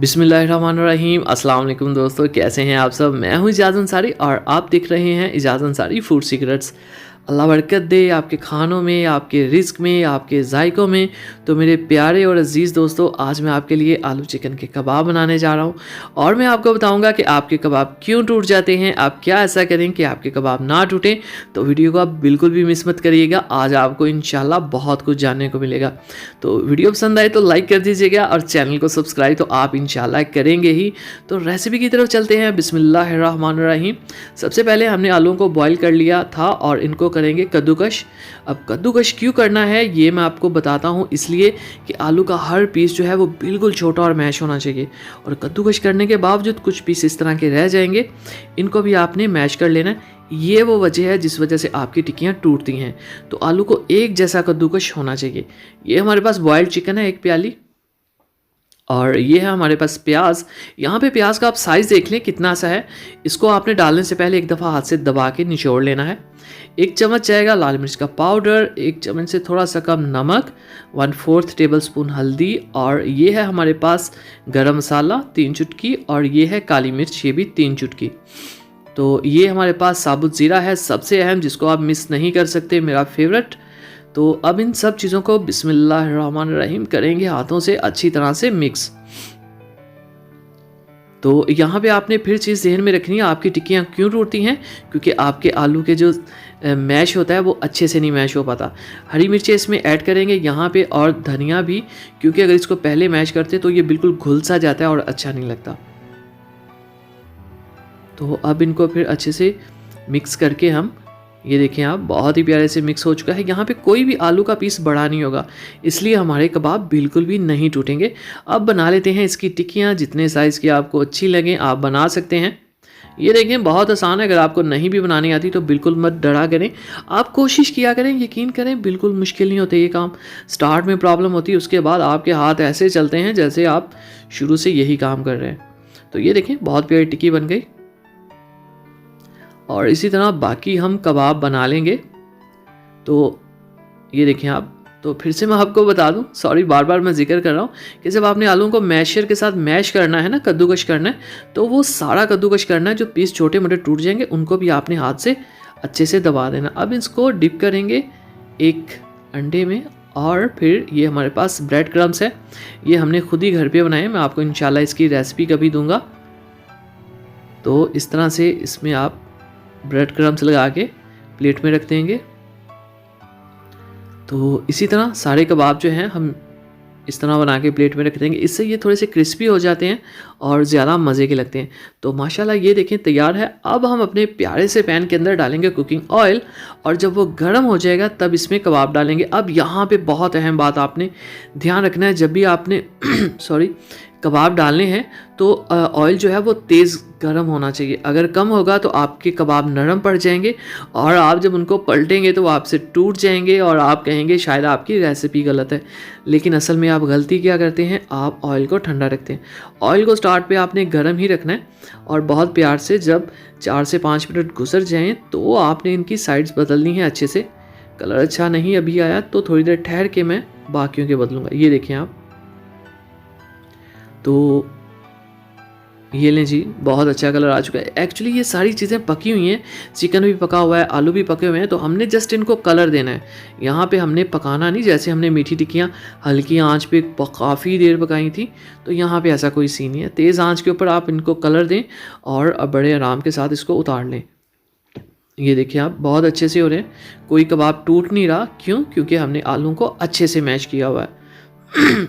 बिस्मिल्लाहिर्रहमानिर्रहीम। अस्सलाम वालेकुम दोस्तों, कैसे हैं आप सब। मैं हूं इजाज़ अंसारी और आप देख रहे हैं इजाज़ अंसारी फूड सीक्रेट्स। अल्लाह बरकत दे आपके खानों में, आपके रिस्क में, आपके जायकों में। तो मेरे प्यारे और अजीज़ दोस्तों, आज मैं आपके लिए आलू चिकन के कबाब बनाने जा रहा हूं और मैं आपको बताऊंगा कि आपके कबाब क्यों टूट जाते हैं, आप क्या ऐसा करें कि आपके कबाब ना टूटें। तो वीडियो को आप बिल्कुल भी मिस मत करिएगा, आज आपको इंशाल्लाह बहुत कुछ जानने को मिलेगा। तो वीडियो पसंद आए तो लाइक कर दीजिएगा और चैनल को सब्सक्राइब तो आप इंशाल्लाह करेंगे ही। तो रेसिपी की तरफ चलते हैं। बिस्मिल्लाहिर्रहमानिर्रहीम। सबसे पहले हमने आलूओं को बॉईल कर लिया था और इनको करेंगे कद्दूकश। अब कद्दूकश क्यों करना है ये मैं आपको बताता हूँ, इसलिए कि आलू का हर पीस जो है वो बिल्कुल छोटा और मैश होना चाहिए। और कद्दूकश करने के बावजूद कुछ पीस इस तरह के रह जाएंगे, इनको भी आपने मैश कर लेना है। ये वो वजह है जिस वजह से आपकी टिक्कियाँ टूटती हैं। तो आलू को एक जैसा कद्दूकश होना चाहिए। ये हमारे पास बॉइल्ड चिकन है 1 प्याली, और ये है हमारे पास प्याज। यहाँ पे प्याज का आप साइज़ देख लें कितना सा है। इसको आपने डालने से पहले एक दफ़ा हाथ से दबा के निचोड़ लेना है। 1 चम्मच जाएगा लाल मिर्च का पाउडर, 1 चम्मच से थोड़ा सा कम नमक, 1/4 टेबलस्पून हल्दी, और ये है हमारे पास गरम मसाला 3 चुटकी, और ये है काली मिर्च, ये भी 3 चुटकी। तो ये हमारे पास साबुत ज़ीरा है, सबसे अहम, जिसको आप मिस नहीं कर सकते, मेरा फेवरेट। तो अब इन सब चीज़ों को बिस्मिल्लाहिर्रहमानिर्रहीम करेंगे हाथों से अच्छी तरह से मिक्स। तो यहाँ पे आपने फिर चीज़ ज़हन में रखनी है, आपकी टिक्कियाँ क्यों टूटती हैं, क्योंकि आपके आलू के जो मैश होता है वो अच्छे से नहीं मैश हो पाता। हरी मिर्चें इसमें ऐड करेंगे यहाँ पे, और धनिया भी, क्योंकि अगर इसको पहले मैश करते तो ये बिल्कुल घुल सा जाता है और अच्छा नहीं लगता। तो अब इनको फिर अच्छे से मिक्स करके हम, ये देखें आप, बहुत ही प्यारे से मिक्स हो चुका है। यहाँ पे कोई भी आलू का पीस बड़ा नहीं होगा, इसलिए हमारे कबाब बिल्कुल भी नहीं टूटेंगे। अब बना लेते हैं इसकी टिक्कियाँ, जितने साइज़ की आपको अच्छी लगें आप बना सकते हैं। ये देखें बहुत आसान है, अगर आपको नहीं भी बनानी आती तो बिल्कुल मत डरा करें, आप कोशिश किया करें, यकीन करें बिल्कुल मुश्किल नहीं होते ये काम। स्टार्ट में प्रॉब्लम होती है, उसके बाद आपके हाथ ऐसे चलते हैं जैसे आप शुरू से यही काम कर रहे हैं। तो ये देखें बहुत प्यारी टिक्की बन गई, और इसी तरह बाकी हम कबाब बना लेंगे। तो ये देखें आप, तो फिर से मैं आपको बता दूं, सॉरी बार बार मैं जिक्र कर रहा हूँ, कि जब आपने आलूओं को मैशर के साथ मैश करना है ना, कद्दूकश करना है, तो वो सारा कद्दूकश करना है। जो पीस छोटे मोटे टूट जाएंगे उनको भी आपने हाथ से अच्छे से दबा देना। अब इसको डिप करेंगे एक अंडे में, और फिर ये हमारे पास ब्रेड क्रम्स है, ये हमने खुद ही घर पर बनाए, मैं आपको इंशाल्लाह इसकी रेसिपी कभी दूँगा। तो इस तरह से इसमें आप ब्रेड क्रम्स लगा के प्लेट में रख देंगे। तो इसी तरह सारे कबाब जो हैं हम इस तरह बना के प्लेट में रख देंगे, इससे ये थोड़े से क्रिस्पी हो जाते हैं और ज़्यादा मज़े के लगते हैं। तो माशाल्लाह ये देखें तैयार है। अब हम अपने प्यारे से पैन के अंदर डालेंगे कुकिंग ऑयल, और जब वो गर्म हो जाएगा तब इसमें कबाब डालेंगे। अब यहाँ पे बहुत अहम बात आपने ध्यान रखना है, जब भी आपने सॉरी कबाब डालने हैं तो ऑयल जो है वो तेज़ गर्म होना चाहिए। अगर कम होगा तो आपके कबाब नरम पड़ जाएंगे, और आप जब उनको पलटेंगे तो वो आपसे टूट जाएंगे और आप कहेंगे शायद आपकी रेसिपी गलत है। लेकिन असल में आप गलती क्या करते हैं, आप ऑयल को ठंडा रखते हैं। ऑयल को स्टार्ट पे आपने गर्म ही रखना है, और बहुत प्यार से जब 4 से 5 मिनट गुजर जाएँ तो आपने इनकी साइड्स बदलनी है अच्छे से। कलर अच्छा नहीं अभी आया तो थोड़ी देर ठहर के मैं बाकियों के बदलूँगा। ये देखें आप, तो ये लें जी, बहुत अच्छा कलर आ चुका है। एक्चुअली ये सारी चीज़ें पकी हुई हैं, चिकन भी पका हुआ है, आलू भी पके हुए हैं, तो हमने जस्ट इनको कलर देना है। यहाँ पे हमने पकाना नहीं, जैसे हमने मीठी टिक्कियाँ हल्की आंच पे काफ़ी देर पकाई थी, तो यहाँ पे ऐसा कोई सीन नहीं है। तेज़ आंच के ऊपर आप इनको कलर दें और बड़े आराम के साथ इसको उतार लें। ये देखिए आप, बहुत अच्छे से हो रहे हैं, कोई कबाब टूट नहीं रहा। क्यों? क्योंकि हमने आलू को अच्छे से मैश किया हुआ है।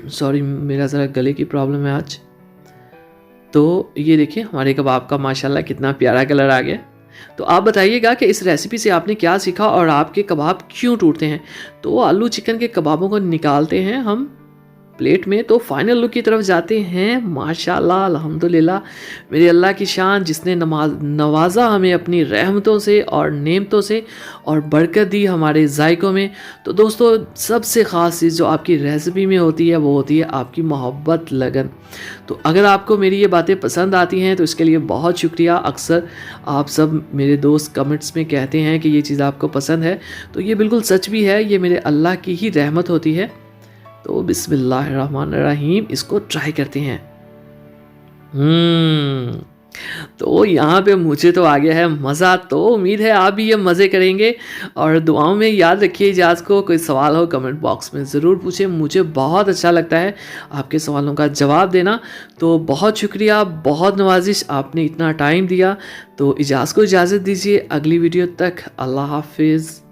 सॉरी मेरा ज़रा गले की प्रॉब्लम है आज। तो ये देखिए हमारे कबाब का माशाल्लाह कितना प्यारा कलर आ गया। तो आप बताइएगा कि इस रेसिपी से आपने क्या सीखा और आपके कबाब क्यों टूटते हैं। तो आलू चिकन के कबाबों को निकालते हैं हम प्लेट में, तो फाइनल लुक की तरफ जाते हैं। माशाल्लाह अल्हम्दुलिल्लाह, मेरे अल्लाह की शान जिसने नवाजा हमें अपनी रहमतों से और नेमतों से और बरकत दी हमारे जायकों में। तो दोस्तों सबसे ख़ास चीज़ जो आपकी रेसिपी में होती है वो होती है आपकी मोहब्बत, लगन। तो अगर आपको मेरी ये बातें पसंद आती हैं तो इसके लिए बहुत शुक्रिया। अक्सर आप सब मेरे दोस्त कमेंट्स में कहते हैं कि ये चीज़ आपको पसंद है, तो ये बिल्कुल सच भी है, ये मेरे अल्लाह की ही रहमत होती है। तो बिस्मिल्लाहिर्रहमानिर्रहीम, इसको ट्राई करते हैं। तो यहाँ पे मुझे तो आ गया है मज़ा, तो उम्मीद है आप भी ये मज़े करेंगे और दुआओं में याद रखिए इजाज़ को। कोई सवाल हो कमेंट बॉक्स में ज़रूर पूछें, मुझे बहुत अच्छा लगता है आपके सवालों का जवाब देना। तो बहुत शुक्रिया, बहुत नवाजिश, आपने इतना टाइम दिया। तो इजाज़ को इजाज़त दीजिए, अगली वीडियो तक अल्लाह हाफिज़।